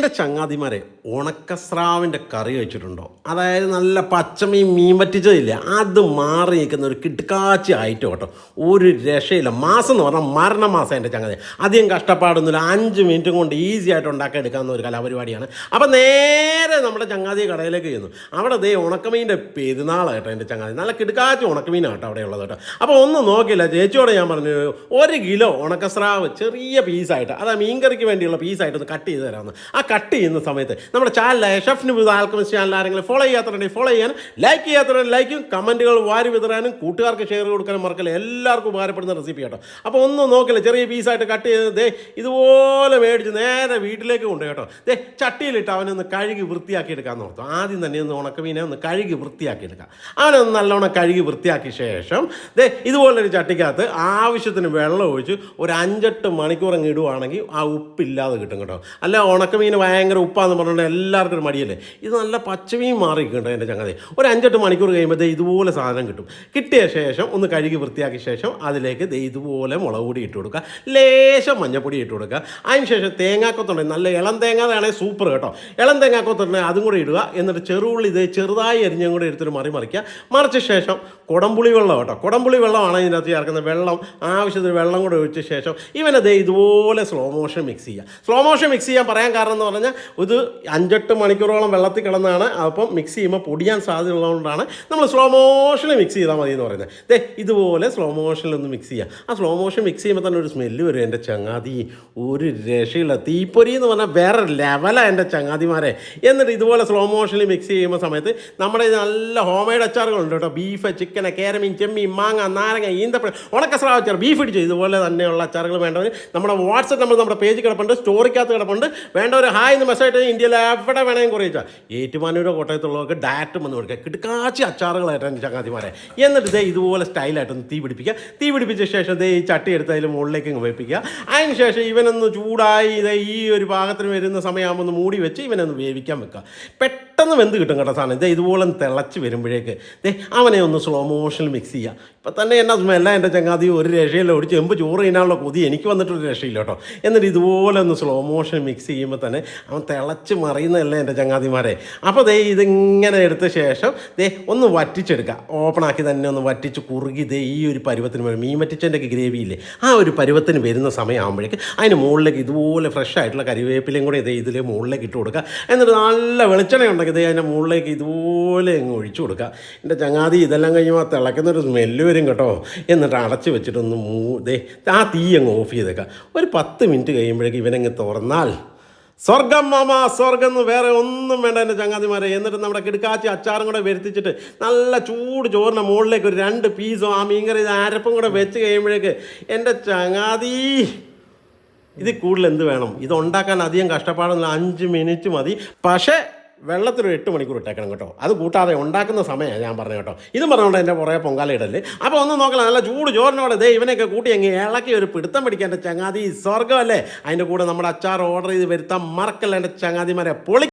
എൻ്റെ ചങ്ങാതിമാരെ ഉണക്കസ്രാവിൻ്റെ കറി വെച്ചിട്ടുണ്ടോ? അതായത് നല്ല പച്ചമീൻ മീൻ വറ്റിച്ചതില്ല, അത് മാറി നിൽക്കുന്ന ഒരു കിടുക്കാച്ചി ഐറ്റം കേട്ടോ. ഒരു രക്ഷയില്ല. മാസം എന്ന് പറഞ്ഞാൽ മരണമാസം. എൻ്റെ ചങ്ങാതി അധികം കഷ്ടപ്പാടൊന്നുമില്ല, 5 മിനിറ്റും കൊണ്ട് ഈസി ആയിട്ട് ഉണ്ടാക്കി എടുക്കാവുന്ന ഒരു കലാപരിപാടിയാണ്. അപ്പോൾ നേരെ നമ്മുടെ ചങ്ങാതി കടയിലേക്ക് ചെയ്യുന്നു. അവിടെ ദേ ഉണക്കമീൻ്റെ പെരുന്നാളാണ് കേട്ടോ. എൻ്റെ ചങ്ങാതി നല്ല കിടുക്കാച്ചി ഉണക്കമീനാണ് കേട്ടോ അവിടെ ഉള്ളത് കേട്ടോ. അപ്പോൾ ഒന്നും നോക്കില്ല, ചേച്ചിയോട് ഞാൻ പറഞ്ഞു 1 കിലോ ഉണക്കസ്രാവ് ചെറിയ പീസായിട്ട്, അതായത് മീൻകറിക്ക് വേണ്ടിയുള്ള പീസായിട്ട് ഒന്ന് കട്ട് ചെയ്ത് തരാമെന്ന്. ആ കട്ട് ചെയ്യുന്ന സമയത്ത് നമ്മുടെ ചാനലായ ഷെഫ് നിബ് ആൽക്കെമിസ്റ്റ് ചാനൽ ആരെങ്കിലും ഫോളോ ചെയ്യാത്തവരുണ്ടെങ്കിൽ ഫോളോ ചെയ്യാനും, ലൈക്ക് ചെയ്യാത്തവരുണ്ടെങ്കിൽ ലൈക്കും, കമൻറ്റുകൾ വാരി വിതറാനും, കൂട്ടുകാർക്ക് ഷെയർ കൊടുക്കാനും മറക്കല്ല. എല്ലാവർക്കും ഉപകാരപ്പെടുന്ന റെസിപ്പി കേട്ടോ. അപ്പോൾ ഒന്നും നോക്കില്ല, ചെറിയ പീസായിട്ട് കട്ട് ചെയ്ത് ദേ ഇതുപോലെ മേടിച്ച് നേരെ വീട്ടിലേക്ക് കൊണ്ട് കേട്ടോ. ദേ ചട്ടിയിലിട്ട് അവനൊന്ന് കഴുകി വൃത്തിയാക്കി എടുക്കാമെന്ന് ഓർത്തു. ആദ്യം തന്നെ ഒന്ന് ഉണക്കമീനെ ഒന്ന് കഴുകി വൃത്തിയാക്കി എടുക്കാം. അവനൊന്ന് നല്ലോണം കഴുകി വൃത്തിയാക്കിയ ശേഷം ദേ ഇതുപോലൊരു ചട്ടിക്കകത്ത് ആവശ്യത്തിന് വെള്ളം ഒഴിച്ച് ഒരു 5-8 മണിക്കൂർ അങ്ങ് ഇടുവാണെങ്കിൽ ആ ഉപ്പില്ലാതെ കിട്ടും കേട്ടോ. അല്ല ഉണക്കമീൻ ഭയങ്കര ഉപ്പാന്ന് പറഞ്ഞിട്ട് എല്ലാവർക്കും ഒരു മടിയല്ലേ. ഇത് നല്ല പച്ചമീൻ മാറി കിട്ടും എൻ്റെ ചങ്ങാതി. ഒരു 5-8 മണിക്കൂർ കഴിയുമ്പോൾ ഇതുപോലെ സാധനം കിട്ടും. കിട്ടിയ ശേഷം ഒന്ന് കഴുകി വൃത്തിയാക്കിയ ശേഷം അതിലേക്ക് ഇതുപോലെ മുളക് പൊടി ഇട്ട് കൊടുക്കുക, ലേശം മഞ്ഞപ്പൊടി ഇട്ട് കൊടുക്കുക. അതിന് ശേഷം തേങ്ങാക്കൊത്തുണ്ടെങ്കിൽ നല്ല ഇളം തേങ്ങാതാണെങ്കിൽ സൂപ്പർ കേട്ടോ. ഇളം തേങ്ങാക്കൊത്തുണ്ടെങ്കിൽ അതും കൂടി ഇടുക. എന്നിട്ട് ചെറുള്ളി ചെറുതായി അരിഞ്ഞും കൂടി എടുത്തിട്ട് മറിക്കുക. മറിച്ച ശേഷം കുടംപുളി വെള്ളം കേട്ടോ. കുടംപുളി വെള്ളമാണ് ഇതിനകത്ത് ചേർക്കുന്ന. വെള്ളം ആവശ്യത്തിന് വെള്ളം കൂടെ ഒഴിച്ച ശേഷം ഇവനത് ഇതുപോലെ സ്ലോ മോഷൻ മിക്സ് ചെയ്യുക. സ്ലോ മോഷൻ മിക്സ് ചെയ്യാൻ പറയാൻ കാരണം എന്ന് പറഞ്ഞാൽ ഇത് 5-8 മണിക്കൂറോളം വെള്ളത്തിൽ കിടന്നാണ്. അപ്പം മിക്സ് ചെയ്യുമ്പോൾ പൊടിയാൻ സാധ്യതയുള്ളതുകൊണ്ടാണ് നമ്മൾ സ്ലോ മോഷനിൽ മിക്സ് ചെയ്താൽ മതി എന്ന് പറയുന്നത്. ഇതുപോലെ സ്ലോ മോഷനിലൊന്ന് മിക്സ് ചെയ്യുക. ആ സ്ലോ മോഷൻ മിക്സ് ചെയ്യുമ്പോൾ തന്നെ ഒരു സ്മെല്ല് വരും എൻ്റെ ചങ്ങാതി. ഒരു രക്ഷയില്ല. തീപ്പൊരി എന്ന് പറഞ്ഞാൽ വേറെ ലെവലാണ് എൻ്റെ ചങ്ങാതിമാരെ. എന്നിട്ട് ഇതുപോലെ സ്ലോ മോഷനിൽ മിക്സ് ചെയ്യുമ്പോൾ സമയത്ത് നമ്മുടെ നല്ല ഹോം മെയ്ഡ് അച്ചാറുകളുണ്ട് കേട്ടോ. ബീഫ്, ചിക്കൻ, കേരമീൻ, ചെമ്മീൻ, മാങ്ങ, നാരങ്ങ, ഈന്തപ്പഴം, ഉണക്കസ്രാവ് അച്ചാർ, ബീഫ് ഇടിച്ചു, ഇതുപോലെ തന്നെയുള്ള അച്ചാറുകൾ വേണ്ടവർ നമ്മുടെ വാട്സപ്പ് നമ്പർ നമ്മുടെ പേജ് കിടപ്പുണ്ട്, സ്റ്റോറിക്കകത്ത് കിടപ്പുണ്ട്. വേണ്ടവർ ഹായ് എന്ന് മെസ്സേജ് ഇന്ത്യയിൽ എവിടെ വേണമെങ്കിൽ കുറയിച്ചാൽ ഏറ്റുമാനൂരോ കോട്ടയത്തുള്ളവർക്ക് ഡയറക്റ്റ് വന്ന് കൊടുക്കുക. കിടക്കാച്ചി അച്ചാറുകളായിട്ട് എൻ്റെ ചങ്ങാതിമാരെ. എന്നിട്ട് ഇതുപോലെ സ്റ്റൈലായിട്ടൊന്ന് തീ പിടിപ്പിക്കുക. തീ പിടിപ്പിച്ച ശേഷം ഈ ചട്ടി എടുത്ത് അതിൽ മുകളിലേക്ക് വേപ്പിക്കുക. അതിന് ശേഷം ഇവനൊന്ന് ചൂടായി ഈ ഒരു പാകത്തിന് വരുന്ന സമയമാകുമ്പോൾ ഒന്ന് മൂടി വെച്ച് ഇവനൊന്ന് വേവിക്കാൻ വെക്കുക. പെട്ടെന്ന് വെന്ത് കിട്ടും കേട്ടോ സാധനം. ഇതുപോലെ തിളച്ച് വരുമ്പോഴേക്ക് അവനെ ഒന്ന് സ്ലോ മോഷനിൽ മിക്സ് ചെയ്യുക. ഇപ്പം തന്നെ എന്നാ സ്മെല്ല എൻ്റെ ചങ്ങാതി. ഒരു രക്ഷയില്ല. ഒരു ചെമ്പ് ചോറ് തിന്നാനുള്ള കൊതി എനിക്ക് വന്നിട്ടൊരു രക്ഷയില്ല കേട്ടോ. എന്നിട്ട് ഇതുപോലെ ഒന്ന് സ്ലോ മോഷൻ മിക്സ് ചെയ്യുമ്പോൾ തന്നെ അവൻ തിളച്ച് മറിയുന്നതല്ലേ എൻ്റെ ചങ്ങാതിമാരെ. അപ്പോൾ ഇതിങ്ങനെ എടുത്ത ശേഷം ഒന്ന് വറ്റിച്ചെടുക്കുക. ഓപ്പണാക്കി തന്നെ ഒന്ന് വറ്റിച്ച് കുറുകി ഈ ഒരു പരുവത്തിന് വരും. മീൻ വറ്റിച്ചതിൻ്റെ ഗ്രേവി ഇല്ലേ, ആ ഒരു പരുവത്തിന് വരുന്ന സമയമാകുമ്പോഴേക്ക് അതിന് മുകളിലേക്ക് ഇതുപോലെ ഫ്രഷ് ആയിട്ടുള്ള കറിവേപ്പിലയും കൂടെ ഇതിൽ മുകളിലേക്ക് ഇട്ട് കൊടുക്കുക. എന്നിട്ട് നല്ല വെളിച്ചെണ്ണ ഉണ്ടെങ്കിൽ അതിൻ്റെ മുകളിലേക്ക് ഇതുപോലെ അങ്ങ് ഒഴിച്ചു കൊടുക്കുക. എൻ്റെ ചങ്ങാതി ഇതെല്ലാം കഴിയുമ്പോൾ തിളയ്ക്കുന്നൊരു സ്മെല്ല് വരും കേട്ടോ. എന്നിട്ട് അടച്ച് വെച്ചിട്ടൊന്ന് ആ തീ അങ്ങ് ഓഫ് ചെയ്തേക്കുക. ഒരു 10 മിനിറ്റ് കഴിയുമ്പോഴേക്ക് ഇവനങ്ങ് തുറന്നാൽ സ്വർഗം മാമ, സ്വർഗം എന്ന് വേറെ ഒന്നും വേണ്ട എൻ്റെ ചങ്ങാതിമാരെ. എന്നിട്ട് നമ്മുടെ കിടക്കാച്ചി അച്ചാറും കൂടെ വരുത്തിച്ചിട്ട് നല്ല ചൂട് ചോറിൻ്റെ മുകളിലേക്ക് ഒരു 2 പീസോ ആ മീൻകറി അരപ്പും കൂടെ വെച്ച് കഴിയുമ്പോഴേക്ക് എൻ്റെ ചങ്ങാതി ഇത് കൂടുതൽ എന്ത് വേണം? ഇത് ഉണ്ടാക്കാൻ അധികം കഷ്ടപ്പാടൊന്നുമില്ല, 5 മിനിറ്റ് മതി. പക്ഷേ വെള്ളത്തിൽ ഒരു 8 മണിക്കൂർ ഇട്ടേക്കണം കേട്ടോ. അത് കൂട്ടാതെ ഉണ്ടാക്കുന്ന സമയമാണ് ഞാൻ പറഞ്ഞു കേട്ടോ. ഇതും പറഞ്ഞുകൊണ്ട് എൻ്റെ പുറകെ പൊങ്കാല ഇടല്. അപ്പോൾ ഒന്ന് നോക്കണം, നല്ല ചൂട് ചോറിനോടെ ഇവനൊക്കെ കൂട്ടി അങ്ങ് ഇളക്കി ഒരു പിടുത്തം പിടിക്കാൻ എൻ്റെ ചങ്ങാതി സ്വർഗ്ഗമല്ലേ. അതിൻ്റെ കൂടെ നമ്മുടെ അച്ചാർ ഓർഡർ ചെയ്ത് വരുത്താൻ മറക്കല്ല എൻ്റെ ചങ്ങാതിമാരെ. പൊളി.